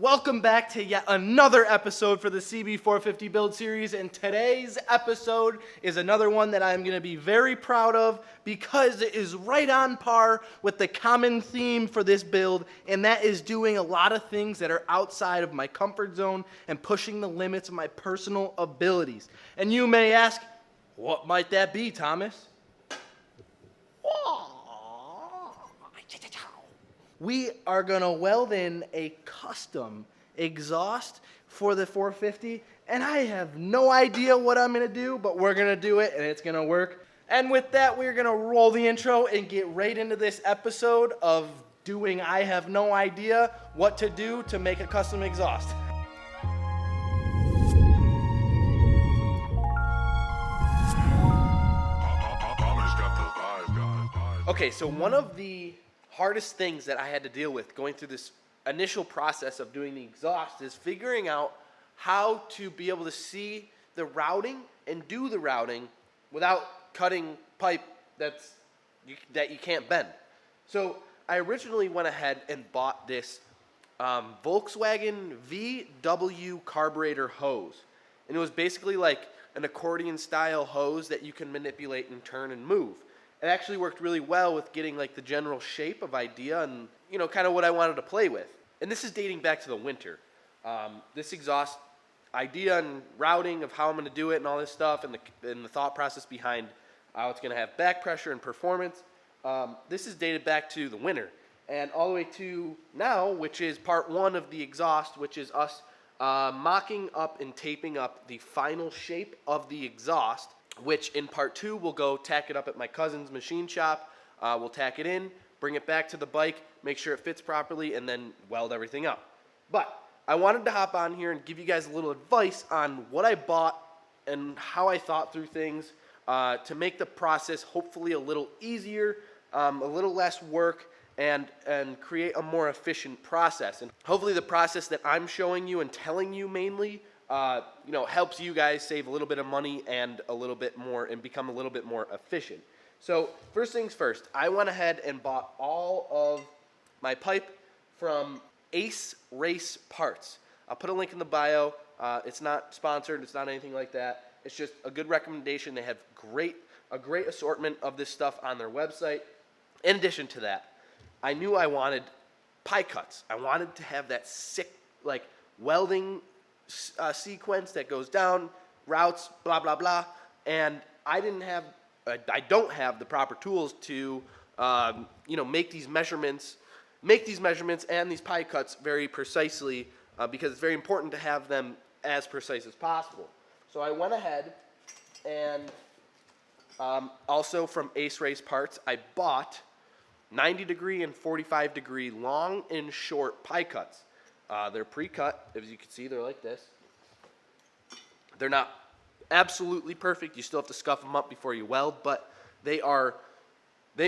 Welcome back to yet another episode for the CB450 build series, and today's episode is another one that I'm going to be very proud of because it is right on par with the common theme for this build, and that is doing a lot of things that are outside of my comfort zone and pushing the limits of my personal abilities. And you may ask, what might that be, Thomas? We are going to weld in a custom exhaust for the 450, and I have no idea what I'm going to do, but we're going to do it, and it's going to work. And with that, we're going to roll the intro and get right into this episode of doing I have no idea what to do to make a custom exhaust. Okay, so one of the hardest things that I had to deal with going through this initial process of doing the exhaust is figuring out how to be able to see the routing and do the routing without cutting pipe that you can't bend. So I originally went ahead and bought this Volkswagen VW carburetor hose, and it was basically like an accordion style hose that you can manipulate and turn and move. It actually worked really well with getting like the general shape of idea and, you know, kind of what I wanted to play with. And this is dating back to the winter. This exhaust idea and routing of how I'm going to do it and all this stuff and the thought process behind how it's going to have back pressure and performance. This is dated back to the winter and all the way to now, which is part one of the exhaust, which is us mocking up and taping up the final shape of the exhaust, which in part two, we'll go tack it up at my cousin's machine shop. We'll tack it in, bring it back to the bike, make sure it fits properly, and then weld everything up. But I wanted to hop on here and give you guys a little advice on what I bought and how I thought through things to make the process hopefully a little easier, a little less work, and create a more efficient process. And hopefully the process that I'm showing you and telling you mainly helps you guys save a little bit of money and a little bit more and become a little bit more efficient. So first things first, I went ahead and bought all of my pipe from Ace Race Parts. I'll put a link in the bio. It's not sponsored. It's not anything like that. It's just a good recommendation. They have a great assortment of this stuff on their website. In addition to that, I knew I wanted pie cuts. I wanted to have that sick, like, welding sequence that goes down, routes, blah, blah, blah. And I don't have the proper tools to, make these measurements and these pie cuts very precisely because it's very important to have them as precise as possible. So I went ahead and also from Ace Race Parts, I bought 90 degree and 45 degree long and short pie cuts. They're pre-cut. As you can see, they're like this. They're not absolutely perfect. You still have to scuff them up before you weld, but they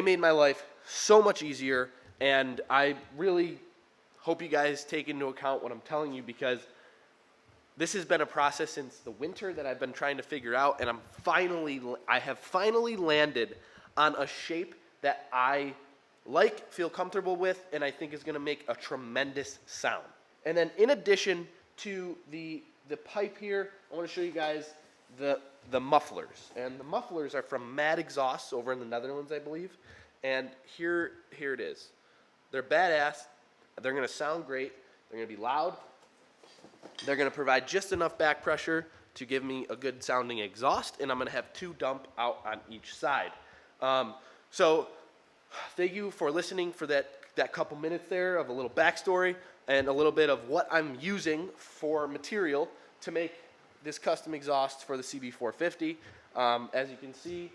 made my life so much easier, and I really hope you guys take into account what I'm telling you because this has been a process since the winter that I've been trying to figure out, and I have finally landed on a shape that I feel comfortable with, and I think is going to make a tremendous sound. And then in addition to the pipe here, I want to show you guys the mufflers. And the mufflers are from Mad Exhausts over in the Netherlands, I believe. And here it is. They're badass. They're going to sound great. They're going to be loud. They're going to provide just enough back pressure to give me a good sounding exhaust. And I'm going to have two dump out on each side. So thank you for listening for that couple minutes there of a little backstory and a little bit of what I'm using for material to make this custom exhaust for the CB450. As you can see,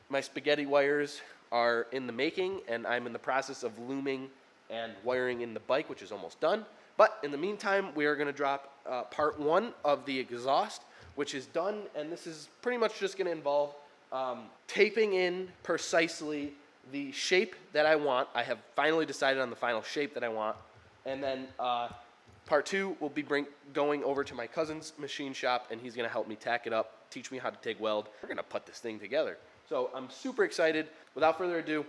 my spaghetti wires are in the making, and I'm in the process of looming and wiring in the bike, which is almost done. But in the meantime, we are going to drop part one of the exhaust, which is done, and this is pretty much just going to involve taping in precisely the shape that I want. I have finally decided on the final shape that I want. And then part two will be going over to my cousin's machine shop, and he's going to help me tack it up, teach me how to TIG weld. We're going to put this thing together. So I'm super excited. Without further ado,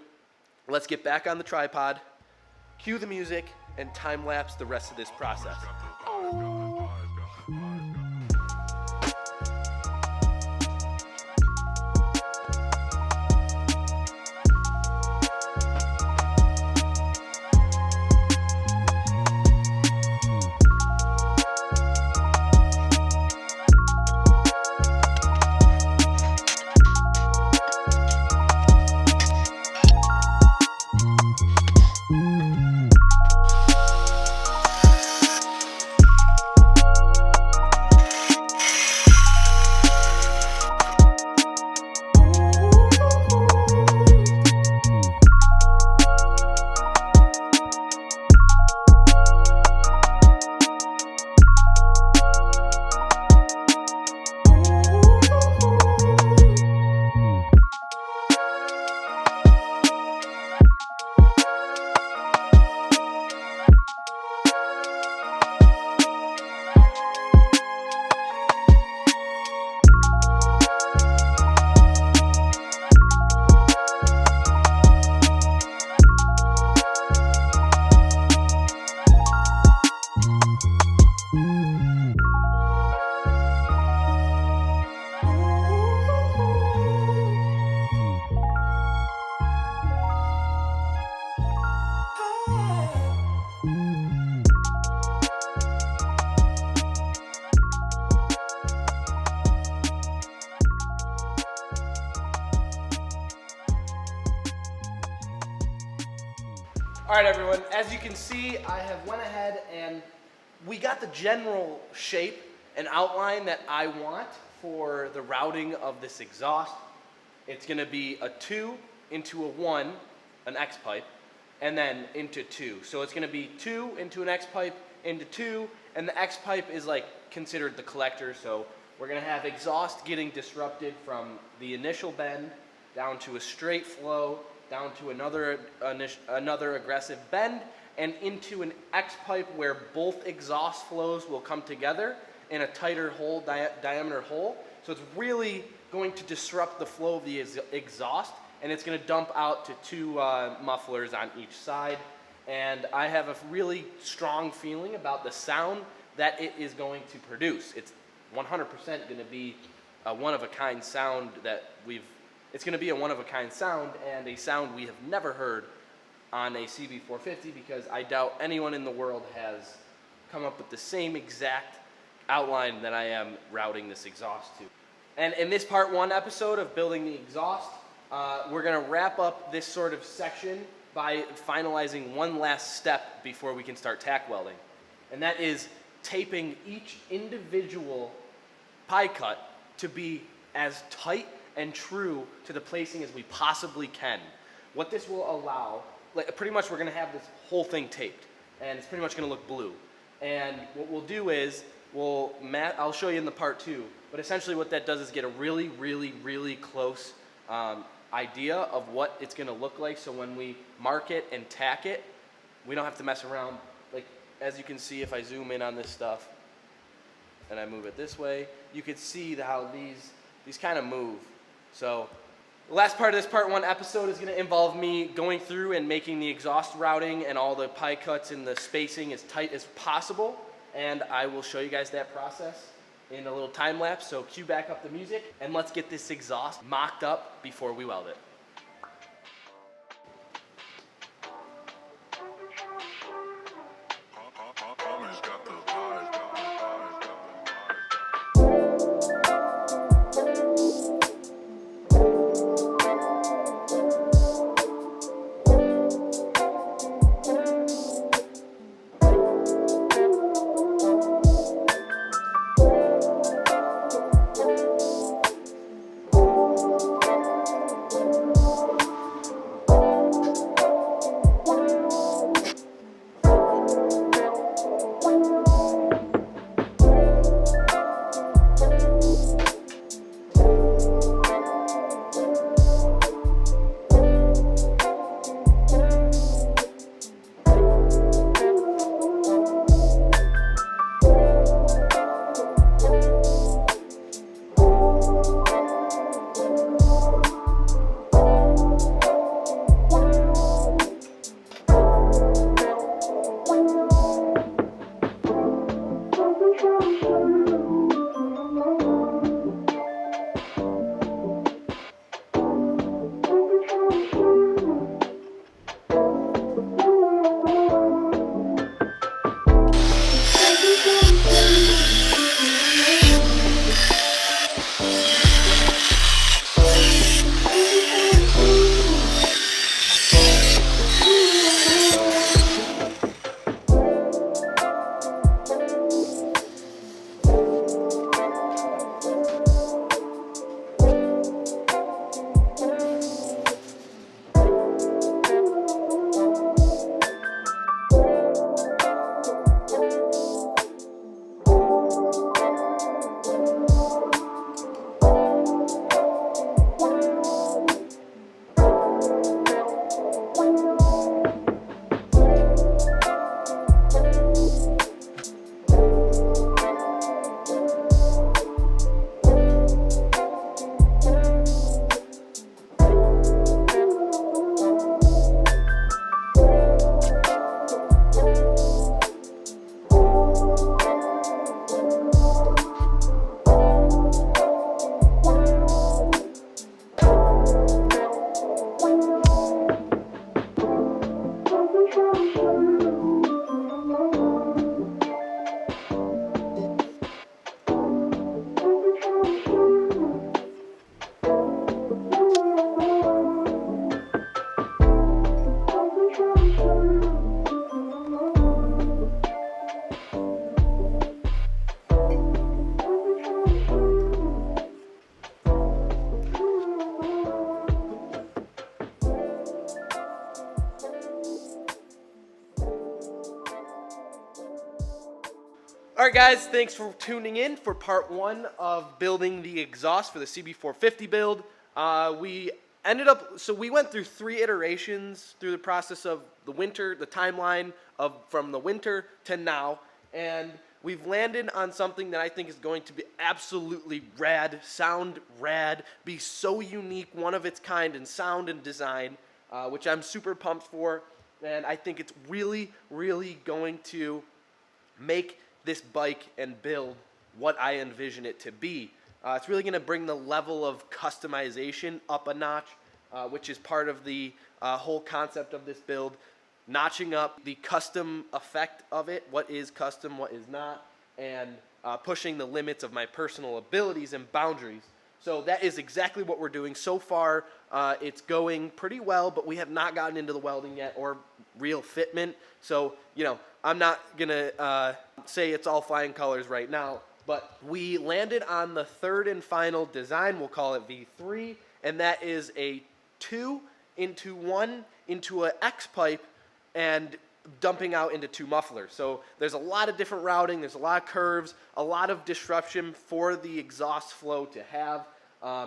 let's get back on the tripod, cue the music, and time-lapse the rest of this process. All right, everyone, as you can see, I have went ahead and we got the general shape and outline that I want for the routing of this exhaust. It's gonna be a 2 into a 1, an X pipe, and then into 2. So it's gonna be 2 into an X pipe, into 2, and the X pipe is like considered the collector. So we're gonna have exhaust getting disrupted from the initial bend down to a straight flow, down to another aggressive bend, and into an X pipe where both exhaust flows will come together in a tighter hole, diameter hole. So it's really going to disrupt the flow of the exhaust, and it's going to dump out to 2 mufflers on each side. And I have a really strong feeling about the sound that it is going to produce. It's 100% going to be a one-of-a-kind sound it's going to be a one-of-a-kind sound, and a sound we have never heard on a CB450, because I doubt anyone in the world has come up with the same exact outline that I am routing this exhaust to. And in this part 1 episode of building the exhaust, we're going to wrap up this sort of section by finalizing one last step before we can start tack welding. And that is taping each individual pie cut to be as tight and true to the placing as we possibly can. What this will allow, pretty much we're gonna have this whole thing taped, and it's pretty much gonna look blue. And what we'll do is, I'll show you in the part 2, but essentially what that does is get a really, really, really close idea of what it's gonna look like, so when we mark it and tack it, we don't have to mess around. Like, as you can see, if I zoom in on this stuff, and I move it this way, you can see how these kind of move. So the last part of this part 1 episode is going to involve me going through and making the exhaust routing and all the pie cuts and the spacing as tight as possible, and I will show you guys that process in a little time lapse. So cue back up the music and let's get this exhaust mocked up before we weld it. All right, guys, thanks for tuning in for part 1 of building the exhaust for the CB450 build. We went through 3 iterations through the process of the winter, the timeline of from the winter to now, and we've landed on something that I think is going to be absolutely rad, sound rad, be so unique, one of its kind in sound and design, which I'm super pumped for, and I think it's really, really going to make this bike and build what I envision it to be. It's really going to bring the level of customization up a notch, which is part of the whole concept of this build, notching up the custom effect of it, what is custom, what is not, and pushing the limits of my personal abilities and boundaries. So that is exactly what we're doing. So far, it's going pretty well, but we have not gotten into the welding yet or real fitment. So, you know, I'm not going to say it's all flying colors right now, but we landed on the third and final design. We'll call it V3, and that is a 2 into 1 into an X pipe and dumping out into 2 mufflers. So there's a lot of different routing, there's a lot of curves, a lot of disruption for the exhaust flow to have,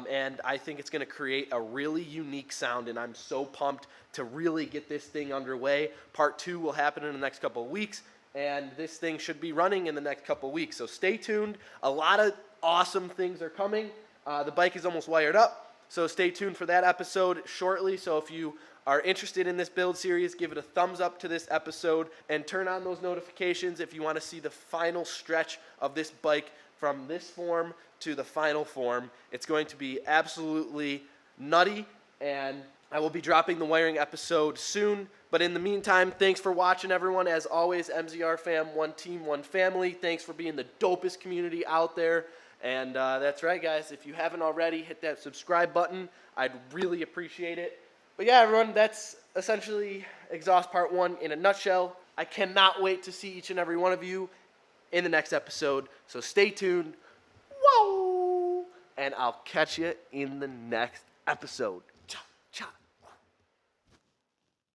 and I think it's going to create a really unique sound, and I'm so pumped to really get this thing underway. Part 2 will happen in the next couple of weeks, and this thing should be running in the next couple of weeks. So stay tuned. A lot of awesome things are coming. The bike is almost wired up, so stay tuned for that episode shortly. So if you are interested in this build series, give it a thumbs up to this episode and turn on those notifications if you want to see the final stretch of this bike from this form to the final form. It's going to be absolutely nutty, and I will be dropping the wiring episode soon. But in the meantime, thanks for watching, everyone. As always, MZR fam, one team, one family. Thanks for being the dopest community out there. And that's right, guys. If you haven't already, hit that subscribe button. I'd really appreciate it. But yeah, everyone, that's essentially exhaust part 1 in a nutshell. I cannot wait to see each and every one of you in the next episode. So stay tuned. Whoa! And I'll catch you in the next episode.